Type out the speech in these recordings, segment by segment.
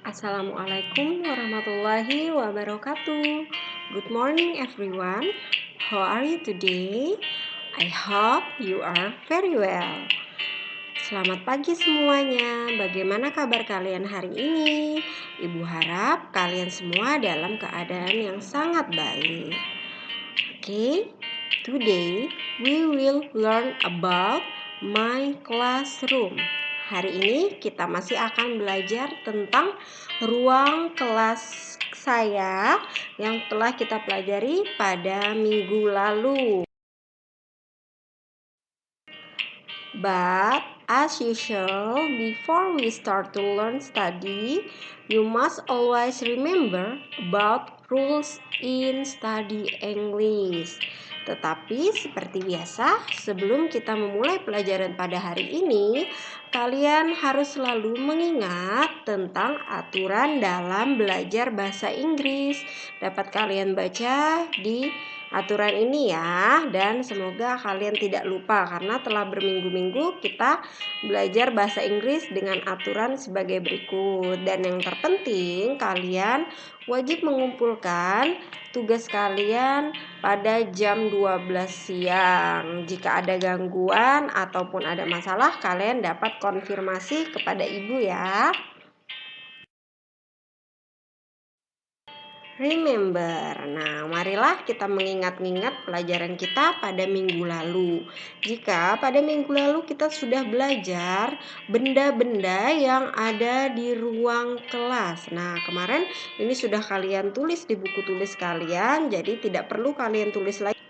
Assalamualaikum warahmatullahi wabarakatuh. Good morning everyone. How are you today? I hope you are very well. Selamat pagi semuanya. Bagaimana kabar kalian hari ini? Ibu harap kalian semua dalam keadaan yang sangat baik. Okay, today we will learn about my classroom. Hari ini kita masih akan belajar tentang ruang kelas saya yang telah kita pelajari pada minggu lalu. But as usual, before we start to learn study, you must always remember about rules in study English. Tetapi seperti biasa, sebelum kita memulai pelajaran pada hari ini, kalian harus selalu mengingat tentang aturan dalam belajar bahasa Inggris. Dapat kalian baca di aturan ini ya, dan semoga kalian tidak lupa karena telah berminggu-minggu kita belajar bahasa Inggris dengan aturan sebagai berikut. Dan yang terpenting, kalian wajib mengumpulkan tugas kalian pada jam 12 siang. Jika ada gangguan ataupun ada masalah, kalian dapat konfirmasi kepada ibu ya. Remember. Nah, marilah kita mengingat-ingat pelajaran kita pada minggu lalu. Jika pada minggu lalu kita sudah belajar benda-benda yang ada di ruang kelas. Nah, kemarin ini sudah kalian tulis di buku tulis kalian, jadi tidak perlu kalian tulis lagi.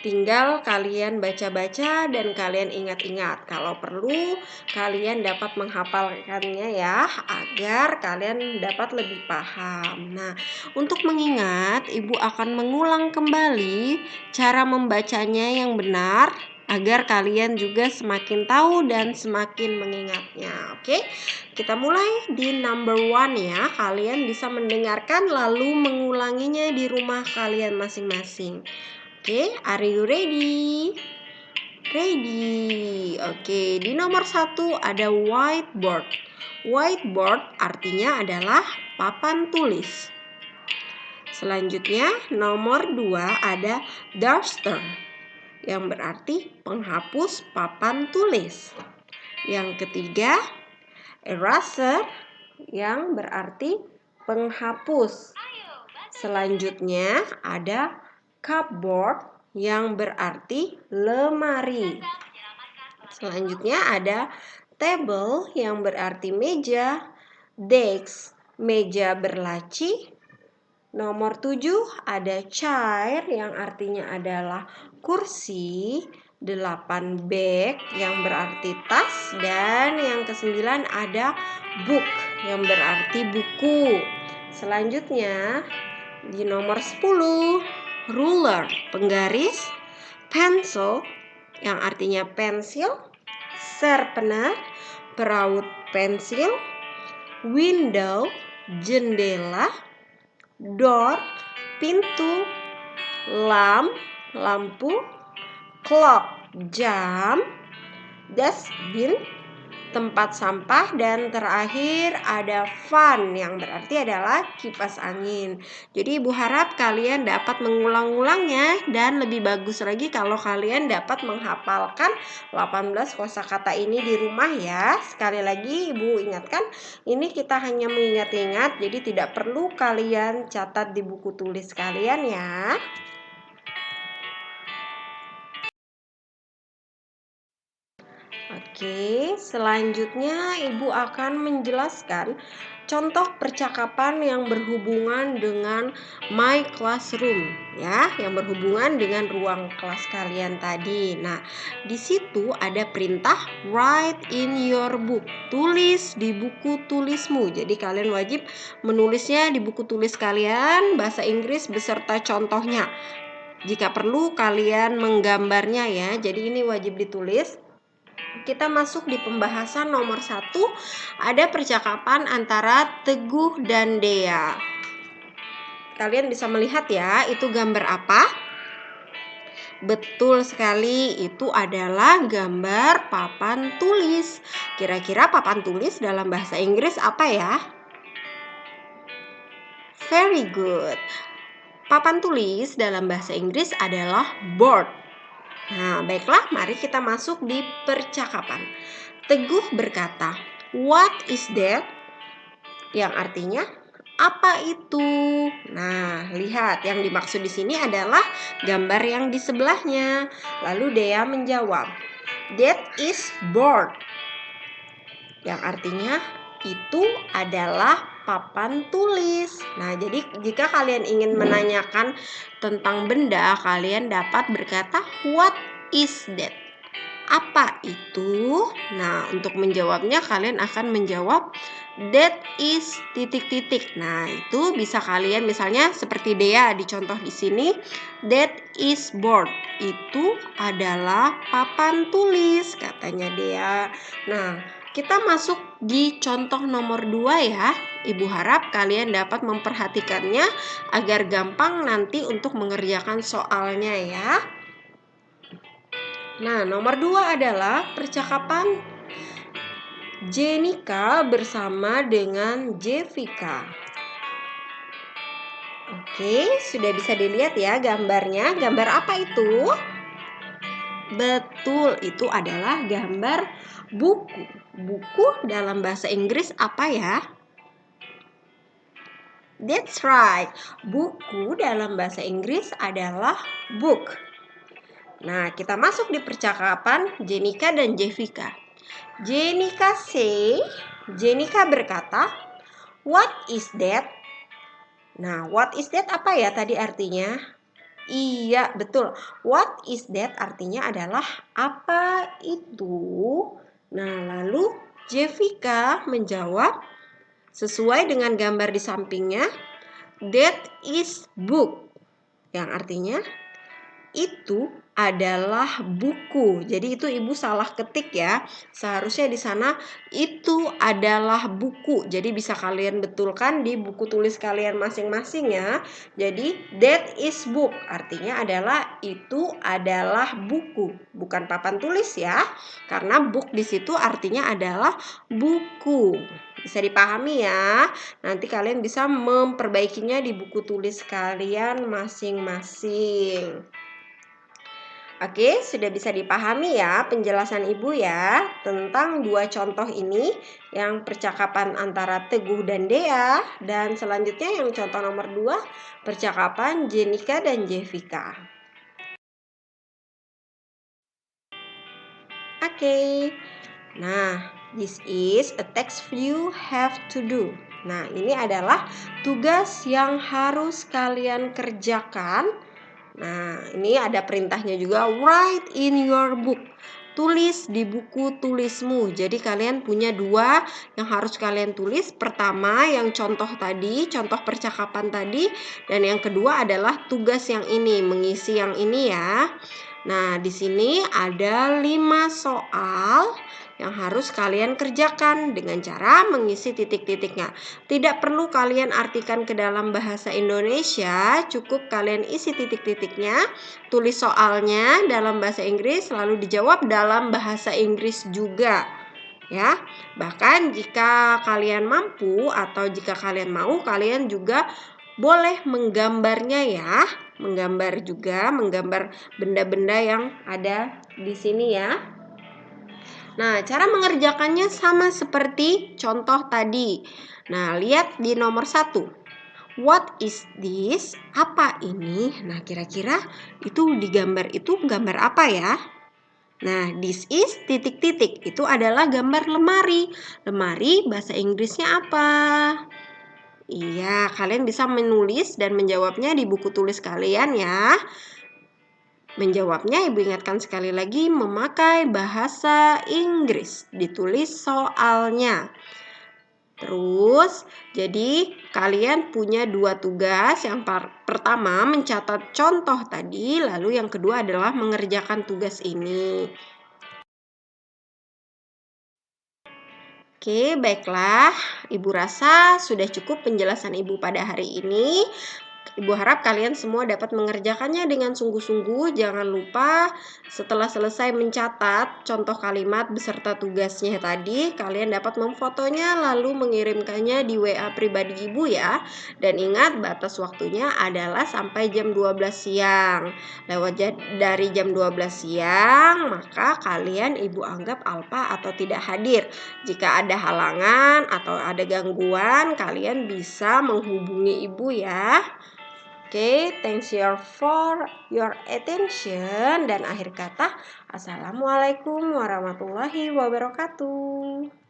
Tinggal kalian baca-baca dan kalian ingat-ingat. Kalau perlu, kalian dapat menghafalkannya ya, agar kalian dapat lebih paham. Nah, untuk mengingat, Ibu akan mengulang kembali cara membacanya yang benar, agar kalian juga semakin tahu dan semakin mengingatnya. Oke, kita mulai di number 1 ya. Kalian bisa mendengarkan lalu mengulanginya di rumah kalian masing-masing. Oke, are you ready? Ready. Oke, di nomor 1 ada whiteboard. Whiteboard artinya adalah papan tulis. Selanjutnya, nomor 2 ada duster, yang berarti penghapus papan tulis. Yang ketiga, eraser, yang berarti penghapus. Selanjutnya ada cupboard, yang berarti lemari. Selanjutnya ada table, yang berarti meja. Desk, meja berlaci. Nomor 7 ada chair, yang artinya adalah kursi. 8 bag, yang berarti tas. Dan yang ke-9 ada book, yang berarti buku. Selanjutnya di nomor 10, ruler, penggaris. Pencil, yang artinya pensil. Sharpener, peraut pensil. Window, jendela. Door, pintu. Lamp, lampu. Clock, jam. Dustbin, tempat sampah. Dan terakhir ada fan, yang berarti adalah kipas angin. Jadi Ibu harap kalian dapat mengulang-ulangnya, dan lebih bagus lagi kalau kalian dapat menghafalkan 18 kosakata ini di rumah ya. Sekali lagi Ibu ingatkan, ini kita hanya mengingat-ingat, jadi tidak perlu kalian catat di buku tulis kalian ya. Oke, selanjutnya Ibu akan menjelaskan contoh percakapan yang berhubungan dengan my classroom ya, yang berhubungan dengan ruang kelas kalian tadi. Nah, di situ ada perintah write in your book, tulis di buku tulismu. Jadi kalian wajib menulisnya di buku tulis kalian bahasa Inggris beserta contohnya. Jika perlu kalian menggambarnya ya. Jadi ini wajib ditulis. Kita masuk di pembahasan nomor 1. Ada percakapan antara Teguh dan Dea. Kalian bisa melihat ya, itu gambar apa? Betul sekali, itu adalah gambar papan tulis. Kira-kira papan tulis dalam bahasa Inggris apa ya? Very good. Papan tulis dalam bahasa Inggris adalah board. Nah, baiklah, mari kita masuk di percakapan. Teguh berkata, "What is that?" Yang artinya, apa itu? Nah, lihat yang dimaksud di sini adalah gambar yang di sebelahnya. Lalu Dea menjawab, "That is board." Yang artinya itu adalah papan tulis. Nah, jadi jika kalian ingin menanyakan tentang benda, kalian dapat berkata, "What is that?" Apa itu? Nah, untuk menjawabnya kalian akan menjawab, "That is titik-titik." Nah, itu bisa kalian misalnya seperti Dea di contoh di sini, "That is board." Itu adalah papan tulis, katanya Dea. Nah, kita masuk di contoh nomor 2 ya. Ibu harap kalian dapat memperhatikannya agar gampang nanti untuk mengerjakan soalnya ya. Nah, nomor 2 adalah percakapan Jenika bersama dengan Jevika. Oke, sudah bisa dilihat ya gambarnya. Gambar apa itu? Betul, itu adalah gambar buku. Buku dalam bahasa Inggris apa ya? That's right. Buku dalam bahasa Inggris adalah book. Nah, kita masuk di percakapan Jenika dan Jevika. Jenika berkata, "What is that?" Nah, what is that apa ya tadi artinya? Iya, betul. What is that artinya adalah apa itu? Nah, lalu Jevika menjawab sesuai dengan gambar di sampingnya, "That is book." Yang artinya itu adalah buku. Jadi itu ibu salah ketik ya. Seharusnya di sana itu adalah buku. Jadi bisa kalian betulkan di buku tulis kalian masing-masing ya. Jadi that is book artinya adalah itu adalah buku, bukan papan tulis ya. Karena book di situ artinya adalah buku. Bisa dipahami ya. Nanti kalian bisa memperbaikinya di buku tulis kalian masing-masing. Oke, sudah bisa dipahami ya penjelasan ibu ya tentang dua contoh ini, yang percakapan antara Teguh dan Dea, dan selanjutnya yang contoh nomor 2, percakapan Jenika dan Jevika. Oke, nah this is a text you have to do. Nah, ini adalah tugas yang harus kalian kerjakan. Nah, ini ada perintahnya juga, write in your book. Tulis di buku tulismu. Jadi kalian punya 2 yang harus kalian tulis. Pertama yang contoh tadi, contoh percakapan tadi. Dan yang kedua adalah tugas yang ini, mengisi yang ini ya. Nah, di sini ada 5 soal yang harus kalian kerjakan dengan cara mengisi titik-titiknya. Tidak perlu kalian artikan ke dalam bahasa Indonesia, cukup kalian isi titik-titiknya, tulis soalnya dalam bahasa Inggris, lalu dijawab dalam bahasa Inggris juga. Ya, bahkan jika kalian mampu atau jika kalian mau, kalian juga boleh menggambarnya ya, menggambar benda-benda yang ada di sini ya. Nah, cara mengerjakannya sama seperti contoh tadi. Nah, lihat di nomor 1. What is this? Apa ini? Nah, kira-kira itu di gambar itu gambar apa ya? Nah, this is titik-titik. Itu adalah gambar lemari. Lemari bahasa Inggrisnya apa? Iya, kalian bisa menulis dan menjawabnya di buku tulis kalian ya. Menjawabnya, ibu ingatkan sekali lagi, memakai bahasa Inggris. Ditulis soalnya. Terus, jadi kalian punya 2 tugas. Yang pertama, mencatat contoh tadi. Lalu yang kedua adalah mengerjakan tugas ini. Oke, baiklah. Ibu rasa sudah cukup penjelasan ibu pada hari ini. Ibu harap kalian semua dapat mengerjakannya dengan sungguh-sungguh. Jangan lupa setelah selesai mencatat contoh kalimat beserta tugasnya tadi, kalian dapat memfotonya lalu mengirimkannya di WA pribadi Ibu ya. Dan ingat batas waktunya adalah sampai jam 12 siang. Dari jam 12 siang, maka kalian Ibu anggap alpa atau tidak hadir. Jika ada halangan atau ada gangguan, kalian bisa menghubungi Ibu ya. Oke, thanks for your attention. Dan akhir kata, Assalamualaikum warahmatullahi wabarakatuh.